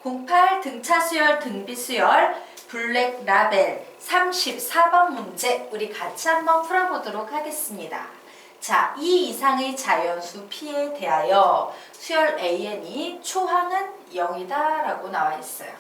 08 등차 수열 등비 수열 블랙 라벨 34번 문제 우리 같이 한번 풀어보도록 하겠습니다. 자, 이 이상의 자연수 P에 대하여 수열 AN이 초항은 0이다 라고 나와 있어요.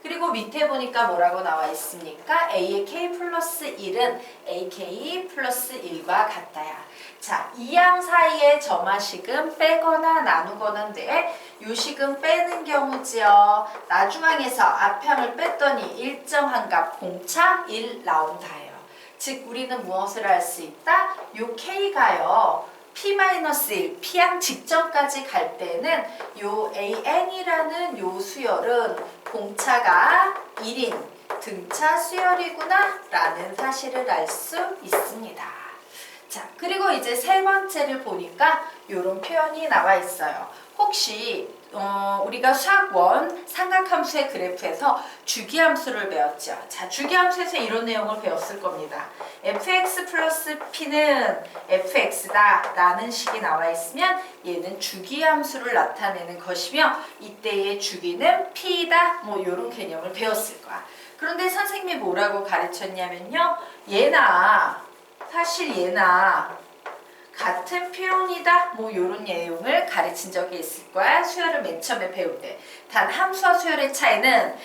그리고 밑에 보니까 뭐라고 나와 있습니까? A의 K 플러스 1은 AK 플러스 1과 같다야. 자, 이항 사이에 점화식은 빼거나 나누거나인데 요 식은 빼는 경우지요. 나중항에서 앞항을 뺐더니 일정한 값 공차 1 나온다요. 즉 우리는 무엇을 할 수 있다? 요 K가요. P-1, P항 직전까지 갈 때는 요 AN이라는 요 수열은 공차가 1인 등차 수열이구나 라는 사실을 알 수 있습니다. 자, 그리고 이제 세 번째를 보니까 요런 표현이 나와 있어요. 혹시 우리가 수학원 삼각함수의 그래프에서 주기함수를 배웠죠. 자, 주기함수에서 이런 내용을 배웠을 겁니다. fx 플러스 p는 fx다 라는 식이 나와 있으면 얘는 주기함수를 나타내는 것이며 이때의 주기는 p다 뭐 이런 개념을 배웠을 거야. 그런데 선생님이 뭐라고 가르쳤냐면요. 사실 얘나 같은 표현이다 뭐 이런 내용을 가르친 적이 있을 거야. 수열을 맨 처음에 배울 때. 단 함수와 수열의 차이는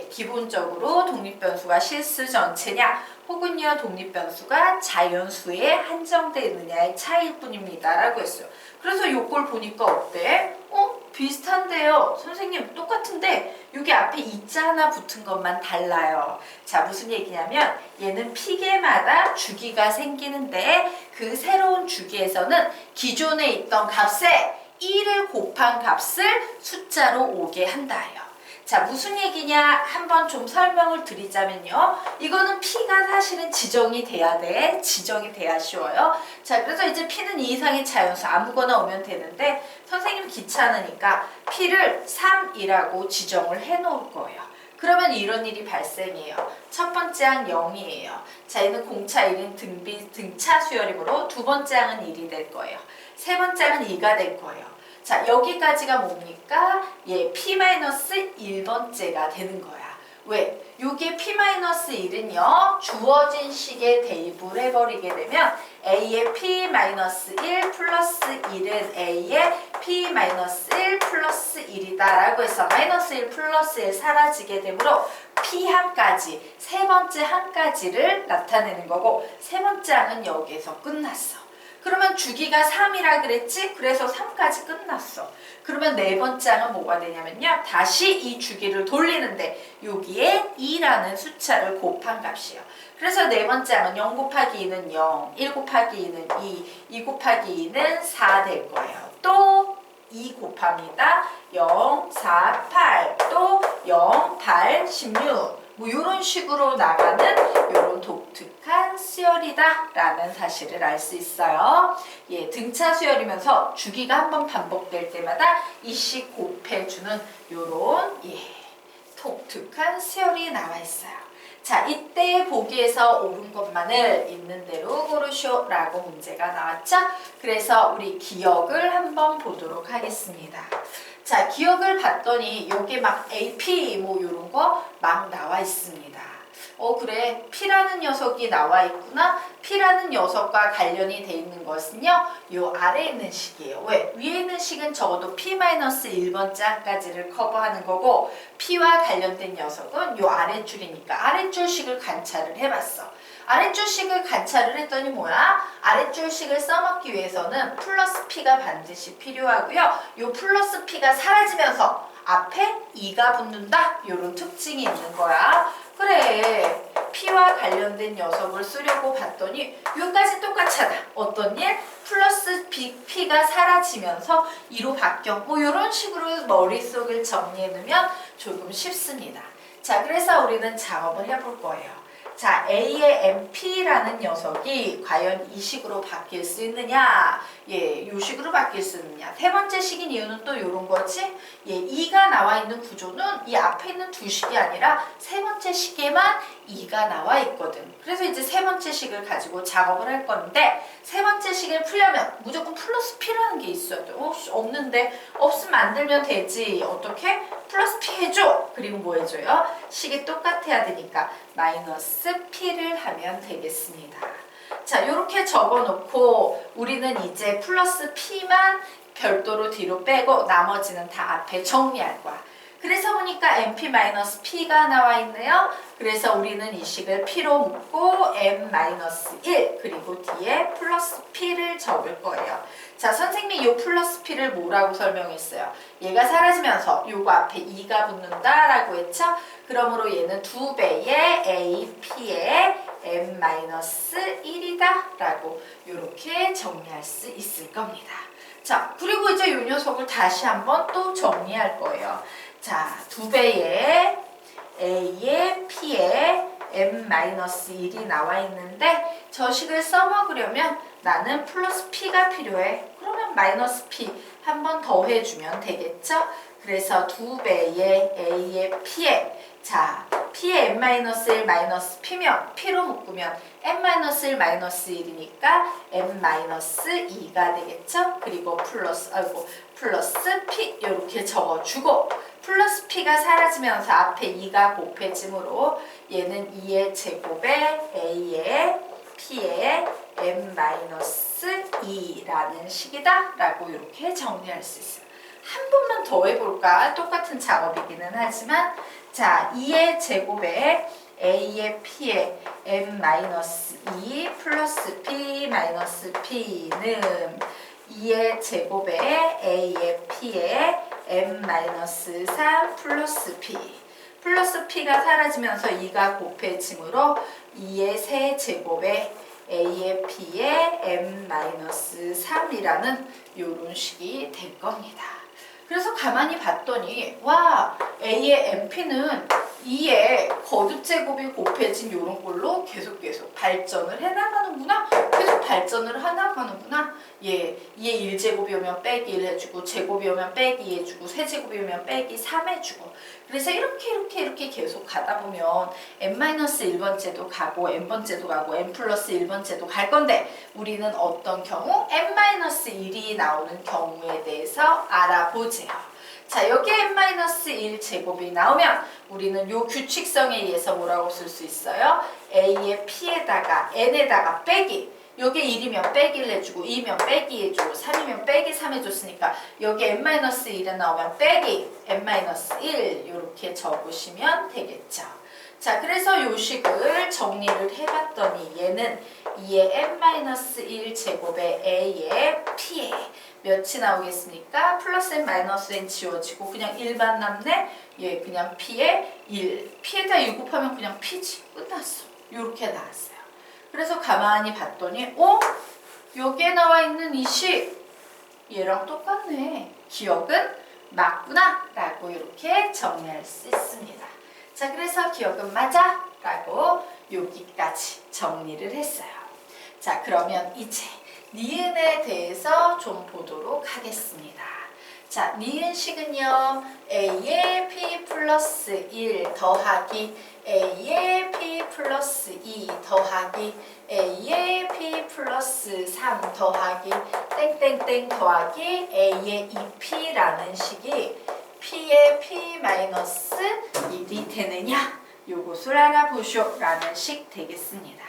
기본적으로 독립변수가 실수 전체냐 혹은요 독립변수가 자연수에 한정되어 있느냐의 차이일 뿐입니다 라고 했어요. 그래서 요걸 보니까 어때? 비슷한데요. 선생님 똑같은데 여기 앞에 이자 하나 붙은 것만 달라요. 자, 무슨 얘기냐면 얘는 피계마다 주기가 생기는데 그 새로운 주기에서는 기존에 있던 값에 1을 곱한 값을 숫자로 오게 한다요. 자, 무슨 얘기냐 한번 좀 설명을 드리자면요. 이거는 P가 사실은 지정이 돼야 돼. 지정이 돼야 쉬워요. 자, 그래서 이제 P는 2 이상의 자연수 아무거나 오면 되는데 선생님 귀찮으니까 P를 3이라고 지정을 해 놓을 거예요. 그러면 이런 일이 발생해요. 첫 번째 항 0이에요. 자, 얘는 공차 1인 등차 수열이므로 두 번째 항은 1이 될 거예요. 세 번째 항은 2가 될 거예요. 자, 여기까지가 뭡니까? P-1번째가 되는 거야. 왜? 요게 P-1은요, 주어진 식에 대입을 해버리게 되면 A의 P-1 플러스 1은 A의 P-1 플러스 1이다 라고 해서 마이너스 1 플러스 1 사라지게 되므로 P항까지, 세 번째 항까지를 나타내는 거고 세 번째 항은 여기에서 끝났어. 그러면 주기가 3이라 그랬지? 그래서 3까지 끝났어. 그러면 네 번째 항은 뭐가 되냐면요. 다시 이 주기를 돌리는데 여기에 2라는 숫자를 곱한 값이에요. 그래서 네 번째 항은 0 곱하기 2는 0, 1 곱하기 2는 2, 2 곱하기 2는 4 될 거예요. 또 2 곱합니다. 0, 4, 8, 또 0, 8, 16. 뭐 이런 식으로 나가는 이런 독특한 수열이다 라는 사실을 알 수 있어요. 예, 등차 수열이면서 주기가 한번 반복될 때마다 이식 곱해주는 이런 독특한 수열이 나와 있어요. 자, 이때 보기에서 옳은 것만을 있는 대로 고르쇼 라고 문제가 나왔죠. 그래서 우리 기억을 한번 보도록 하겠습니다. 자, 기억을 봤더니 여기 막 AP 뭐 이런 거 막 나와 있습니다. 그래, P라는 녀석이 나와 있구나. P라는 녀석과 관련이 돼 있는 것은요, 요 아래에 있는 식이에요. 왜? 위에 있는 식은 적어도 P-1번째 항까지를 커버하는 거고 P와 관련된 녀석은 요 아랫줄이니까 아랫줄식을 관찰을 해봤어. 아랫줄식을 관찰을 했더니 뭐야? 아랫줄식을 써먹기 위해서는 플러스 P가 반드시 필요하고요. 요 플러스 P가 사라지면서 앞에 2가 붙는다? 이런 특징이 있는 거야. 그래, P와 관련된 녀석을 쓰려고 봤더니 여기까지 똑같잖아. 어떤 일? 플러스 P가 사라지면서 2로 바뀌어. 뭐 이런 식으로 머릿속을 정리해 놓으면 조금 쉽습니다. 자, 그래서 우리는 작업을 해볼 거예요. 자, A의 MP라는 녀석이 과연 이 식으로 바뀔 수 있느냐? 예, 요 식으로 바뀔 수 있느냐. 세 번째 식인 이유는 또 요런 거지. 예, 2가 나와 있는 구조는 이 앞에 있는 두 식이 아니라 세 번째 식에만 2가 나와 있거든. 그래서 이제 세 번째 식을 가지고 작업을 할 건데 세 번째 식을 풀려면 무조건 플러스 P라는 게 있어야 돼. 없는데 없으면 만들면 되지. 어떻게? 플러스 P 해줘. 그리고 뭐 해줘요? 식이 똑같아야 되니까 마이너스 P를 하면 되겠습니다. 자, 요렇게 적어놓고 우리는 이제 플러스 P만 별도로 뒤로 빼고 나머지는 다 앞에 정리할 거야. 그래서 보니까 MP-P가 나와 있네요. 그래서 우리는 이 식을 P로 묶고 M-1 그리고 뒤에 플러스 P를 적을 거예요. 자, 선생님이 이 플러스 P를 뭐라고 설명했어요? 얘가 사라지면서 요거 앞에 2가 붙는다라고 했죠? 그러므로 얘는 2배의 AP의 M-1이다 라고 이렇게 정리할 수 있을 겁니다. 자, 그리고 이제 이 녀석을 다시 한번 또 정리할 거예요. 자, 2배의 A의 P의 M-1이 나와 있는데 저 식을 써먹으려면 나는 플러스 P가 필요해. 그러면 마이너스 P 한 번 더 해주면 되겠죠? 그래서 2배의 A의 P의 자, P의 M-1 마이너스 P면 P로 묶으면 M-1 M-2니까 M-2가 되겠죠? 그리고 플러스 P 이렇게 적어주고 플러스 P가 사라지면서 앞에 2가 곱해지므로 얘는 2의 제곱에 A의 P의 M-2라는 식이다 라고 이렇게 정리할 수 있어요. 한 번만 더 해볼까? 똑같은 작업이기는 하지만 자, 2의 제곱에 A의 P의 M-2 플러스 P 마이너스 P는 2의 제곱에 A의 P의 M-3 플러스 P 플러스 P가 사라지면서 2가 곱해지므로 2의 세제곱에 A의 P의 M-3이라는 요런 식이 될 겁니다. 그래서 가만히 봤더니 와, A의 MP는 2의 거듭제곱이 곱해진 요런 걸로 계속 발전을 해나가는구나. 계속 발전을 해나가는구나. 예, 2의 1제곱이 오면 빼기 1 해주고 제곱이 오면 빼기 2 해주고 세제곱이 오면 빼기 3 해주고 그래서 이렇게 계속 가다 보면 n-1번째도 가고 n번째도 가고 n+1번째도 갈 건데 우리는 어떤 경우 n-1이 나오는 경우에 대해서 알아보세요. 자, 여기 n-1 제곱이 나오면 우리는 요 규칙성에 의해서 뭐라고 쓸 수 있어요? A의 P에다가 N에다가 빼기 요게 1이면 빼기를 해주고 2면 빼기 해주고 3이면 빼기 3 해줬으니까 여기 n-1에 나오면 빼기 n-1 이렇게 적으시면 되겠죠. 자, 그래서 요 식을 정리를 해봤더니 얘는 2의 n-1 제곱에 A의 P에 몇이 나오겠습니까? 플러스 n-n 지워지고 그냥 1만 남네? 예, 그냥 P에 1. P에다 1 곱하면 그냥 P지. 끝났어. 요렇게 나왔어요. 그래서 가만히 봤더니 여기에 나와 있는 이 식 얘랑 똑같네. 기억은 맞구나 라고 이렇게 정리할 수 있습니다. 자, 그래서 기억은 맞아 라고 여기까지 정리를 했어요. 자, 그러면 이제 니은에 대해서 좀 보도록 ha겠습니다. 자, 니은식은요 A의 P 플러스 1 더하기 A의 P 플러스 2 더하기 A의 P 플러스 3 더하기 땡땡땡 더하기 A의 2P라는 식이 P의 P 마이너스 1이 되느냐? 요것을 알아보쇼 라는 식 되겠습니다.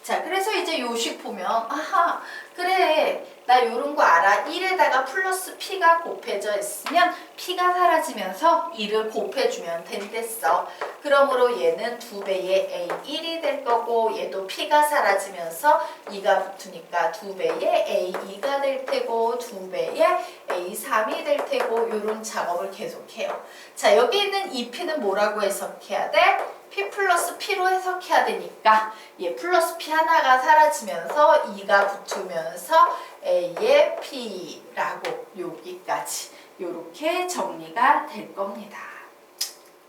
자, 그래서 이제 요 식 보면 아하, 그래, 나 요런 거 알아. 1에다가 플러스 P가 곱해져 있으면 P가 사라지면서 1을 곱해주면 된댔어. 그러므로 얘는 2배의 A1이 될 거고 얘도 P가 사라지면서 2가 붙으니까 2배의 A2가 될 테고 2배의 A3이 될 테고 요런 작업을 계속해요. 자, 여기 있는 이 P는 뭐라고 해석해야 돼? P 플러스 P로 해석해야 되니까 얘 플러스 P 하나가 사라지면서 2가 붙으면서 A의 P라고 여기까지 요렇게 정리가 될 겁니다.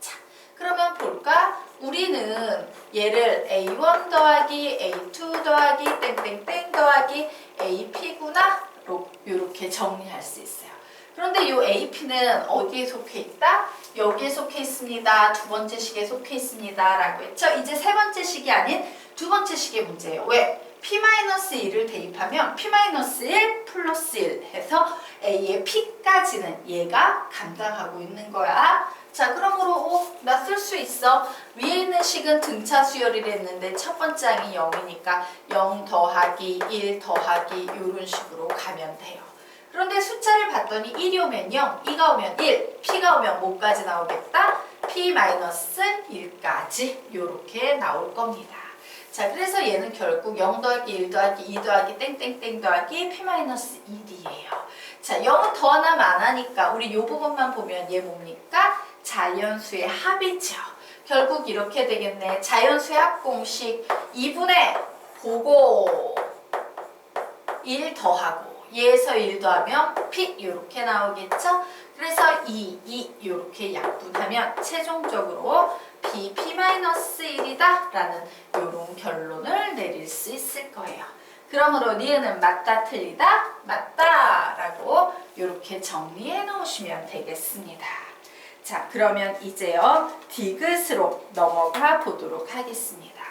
자, 그러면 볼까? 우리는 얘를 A1 더하기 A2 더하기 땡땡땡 더하기 AP구나 이렇게 정리할 수 있어요. 그런데 이 AP는 어디에 속해 있다? 여기에 속해 있습니다. 두 번째 식에 속해 있습니다. 라고 했죠. 이제 세 번째 식이 아닌 두 번째 식의 문제예요. 왜? P-1을 대입하면 P-1 플러스 1 해서 A의 P까지는 얘가 감당하고 있는 거야. 자, 그러므로 나 쓸 수 있어. 위에 있는 식은 등차 수열이랬는데 첫 번째 항이 0이니까 0 더하기 1 더하기 이런 식으로 가면 돼요. 그런데 숫자를 봤더니 1이 오면 0, 2가 오면 1, P가 오면 뭐까지 나오겠다? P-1까지 이렇게 나올 겁니다. 자, 그래서 얘는 결국 0 더하기 1 더하기 2 더하기 땡땡땡 더하기 P-1이에요. 자, 0은 더하나 마나니까 우리 이 부분만 보면 얘 뭡니까? 자연수의 합이죠. 결국 이렇게 되겠네. 자연수의 합 공식 2분의 보고 1 더하고 얘에서 1 더하면 P 이렇게 나오겠죠? 그래서 2 이렇게 약분하면 최종적으로 P-1이다 라는 이런 결론을 내릴 수 있을 거예요. 그러므로 니은은 맞다 틀리다 맞다 라고 이렇게 정리해 놓으시면 되겠습니다. 자, 그러면 이제요 디귿으로 넘어가 보도록 하겠습니다.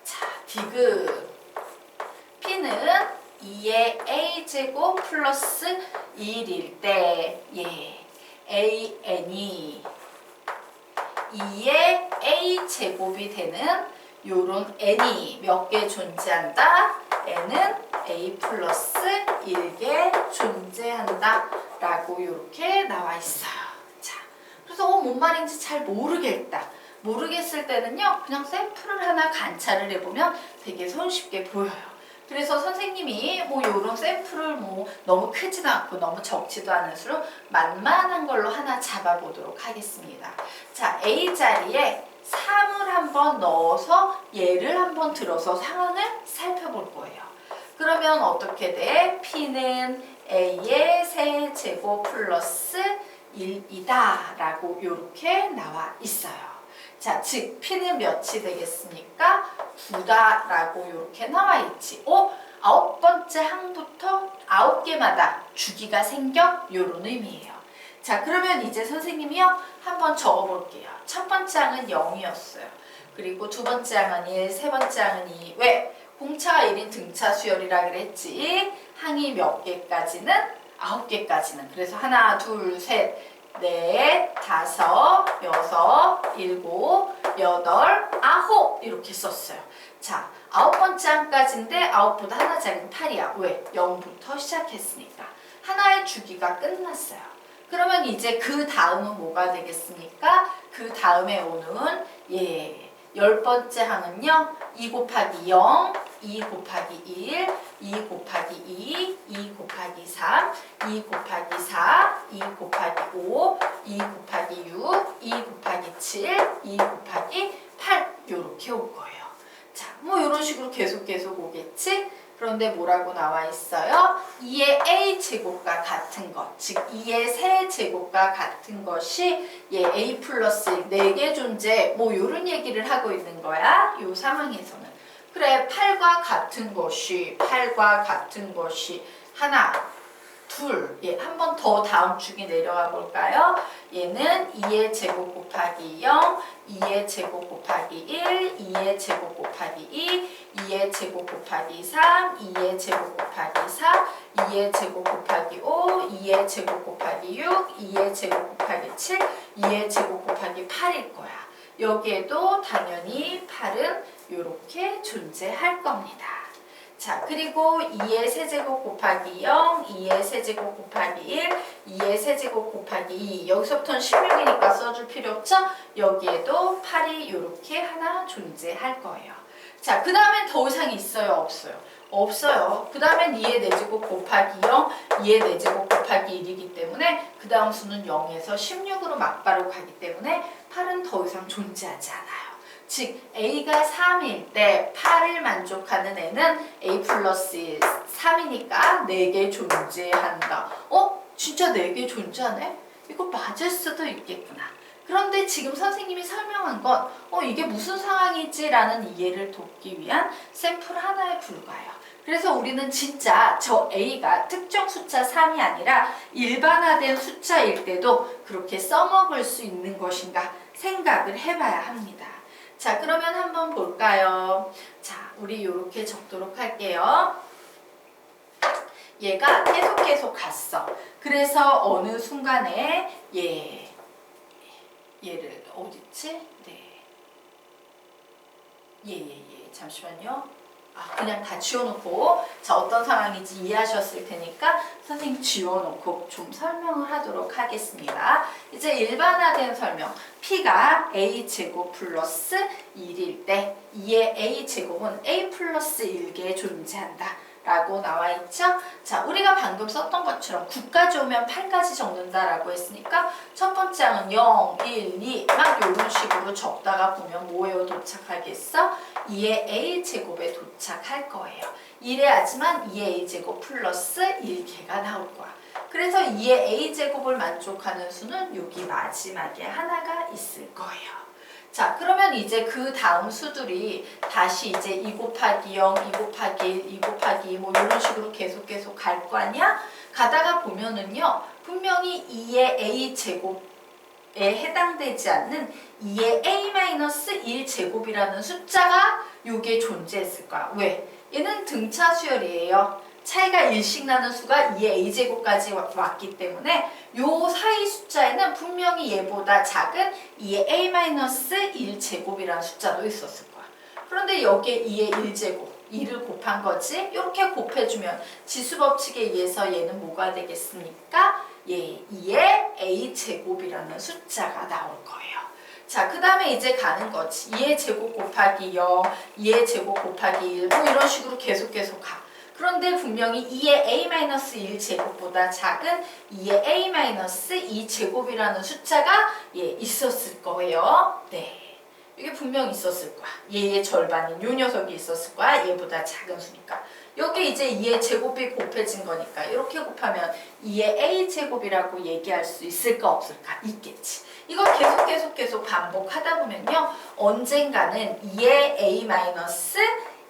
자, 디귿 P는 2의 A제곱 플러스 1일 때 AN이 2의 A제곱이 되는 요런 N이 몇 개 존재한다? N은 A 플러스 1개 존재한다 라고 이렇게 나와 있어요. 자, 그래서 뭔 말인지 잘 모르겠다. 모르겠을 때는요 그냥 샘플을 하나 관찰을 해보면 되게 손쉽게 보여요. 그래서 선생님이 요런 샘플을 너무 크지도 않고 너무 적지도 않은 수로 만만한 걸로 하나 잡아보도록 하겠습니다. 자, A 자리에 3을 한번 넣어서 얘를 한번 들어서 상황을 살펴볼 거예요. 그러면 어떻게 돼? P는 A의 세제곱 플러스 1이다 라고 이렇게 나와 있어요. 자, 즉 P는 몇이 되겠습니까? 9다 라고 이렇게 나와 있지. 9번째 항부터 9개마다 주기가 생겨? 요런 의미예요. 자, 그러면 이제 선생님이요 한번 적어볼게요. 첫 번째 항은 0이었어요. 그리고 두 번째 항은 1, 세 번째 항은 2. 왜? 공차가 1인 등차 수열이라 그랬지. 항이 몇 개까지는? 9개까지는. 그래서 하나, 둘, 셋, 넷, 다섯, 여섯, 일곱, 여덟, 아홉 이렇게 썼어요. 자, 9번째 항까지인데 9보다 하나 작은 8이야. 왜? 0부터 시작했으니까. 하나의 주기가 끝났어요. 그러면 이제 그 다음은 뭐가 되겠습니까? 그 다음에 오는 10번째 항은요. 2 곱하기 0, 2 곱하기 1, 2 곱하기 2, 2 곱하기 3, 2 곱하기 4, 2 곱하기 5, 2 곱하기 6, 2 곱하기 7, 2 곱하기 8 이렇게 올 거예요. 자, 이런 식으로 계속 오겠지? 그런데 뭐라고 나와 있어요? 2의 A제곱과 같은 것, 즉 2의 세제곱과 같은 것이 A 플러스 4개 존재, 이런 얘기를 하고 있는 거야. 이 상황에서는. 그래, 8과 같은 것이 하나, 둘, 한 번 더 다음 축이 내려가 볼까요? 얘는 2의 제곱 곱하기 0, 2의 제곱 곱하기 1, 2의 제곱 곱하기 2, 2의 제곱 곱하기 3, 2의 제곱 곱하기 4, 2의 제곱 곱하기 5, 2의 제곱 곱하기 6, 2의 제곱 곱하기 7, 2의 제곱 곱하기 8일 거야. 여기에도 당연히 8은 이렇게 존재할 겁니다. 자, 그리고 2의 세제곱 곱하기 0, 2의 세제곱 곱하기 1, 2의 세제곱 곱하기 2. 여기서부터는 16이니까 써줄 필요 없죠? 여기에도 8이 이렇게 하나 존재할 거예요. 자, 그 다음엔 더 이상 있어요? 없어요? 없어요. 그 다음엔 2의 4제곱 곱하기 0, 2의 4제곱 곱하기 1이기 때문에 그 다음 수는 0에서 16으로 막바로 가기 때문에 8은 더 이상 존재하지 않아요. 즉 A가 3일 때 8을 만족하는 애는 A 플러스 1, 3이니까 4개 존재한다. 진짜 4개 존재하네? 이거 맞을 수도 있겠구나. 그런데 지금 선생님이 설명한 건 이게 무슨 상황이지? 라는 이해를 돕기 위한 샘플 하나에 불과해요. 그래서 우리는 진짜 저 A가 특정 숫자 3이 아니라 일반화된 숫자일 때도 그렇게 써먹을 수 있는 것인가 생각을 해봐야 합니다. 자, 그러면 한번 볼까요? 자, 우리 이렇게 적도록 할게요. 얘가 계속 갔어. 그래서 어느 순간에 얘를 어딨지? 네. 잠시만요. 그냥 다 지워놓고 자 어떤 상황인지 이해하셨을 테니까 선생님 지워놓고 좀 설명을 하도록 하겠습니다. 이제 일반화된 설명. P가 A제곱 플러스 1일 때 2의 A제곱은 A 플러스 1개에 존재한다. 라고 나와 있죠? 자, 우리가 방금 썼던 것처럼 9까지 오면 8까지 적는다라고 했으니까 첫 번째 항은 0, 1, 2 막 이런 식으로 적다가 보면 뭐에 도착하겠어? 2의 A제곱에 도착할 거예요. 이래야지만 2의 A제곱 플러스 1개가 나올 거야. 그래서 2의 A제곱을 만족하는 수는 여기 마지막에 하나가 있을 거예요. 자, 그러면 이제 그 다음 수들이 다시 이제 2 곱하기 0, 2 곱하기 1, 2 곱하기 2 뭐 이런 식으로 계속 갈 거 아니야? 가다가 보면은요, 분명히 2의 A제곱에 해당되지 않는 2의 A-1 제곱이라는 숫자가 요게 존재했을 거야. 왜? 얘는 등차 수열이에요. 차이가 1씩 나는 수가 2의 A제곱까지 왔기 때문에 요 사이 숫자에는 분명히 얘보다 작은 2의 A-1 제곱이라는 숫자도 있었을 거야. 그런데 여기에 2의 1제곱, 2를 곱한 거지. 이렇게 곱해주면 지수법칙에 의해서 얘는 뭐가 되겠습니까? 2의 A제곱이라는 숫자가 나올 거예요. 자, 그 다음에 이제 가는 거지. 2의 제곱 곱하기 0, 2의 제곱 곱하기 1, 뭐 이런 식으로 계속 가. 그런데 분명히 2의 A-1 제곱보다 작은 2의 A-2 제곱이라는 숫자가 있었을 거예요. 네. 이게 분명히 있었을 거야. 얘의 절반인 요 녀석이 있었을 거야. 얘보다 작은 수니까. 여기 이제 2의 제곱이 곱해진 거니까 이렇게 곱하면 2의 A 제곱이라고 얘기할 수 있을까 없을까? 있겠지. 이거 계속 반복하다 보면요. 언젠가는 2의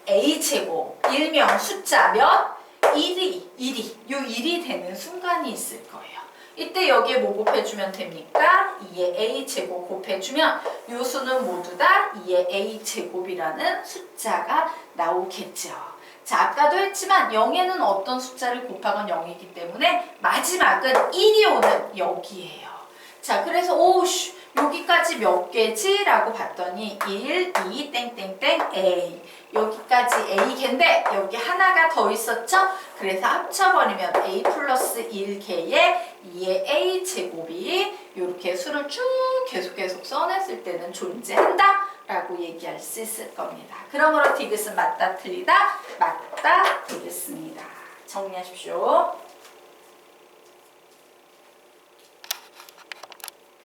A-A제곱, 일명 숫자 몇? 1이 되는 순간이 있을 거예요. 이때 여기에 뭐 곱해주면 됩니까? 2의 A제곱 곱해주면 요 수는 모두 다 2의 A제곱이라는 숫자가 나오겠죠. 자, 아까도 했지만 0에는 어떤 숫자를 곱하건 0이기 때문에 마지막은 1이 오는 여기예요. 자, 그래서 여기까지 몇 개지? 라고 봤더니 1, 2, 땡땡땡, A. 여기까지 A개인데 여기 하나가 더 있었죠? 그래서 합쳐버리면 A 플러스 1개의 2의 A제곱이 이렇게 수를 쭉 계속 써냈을 때는 존재한다 라고 얘기할 수 있을 겁니다. 그러므로 디귿은 맞다 틀리다? 맞다 되겠습니다. 정리하십시오.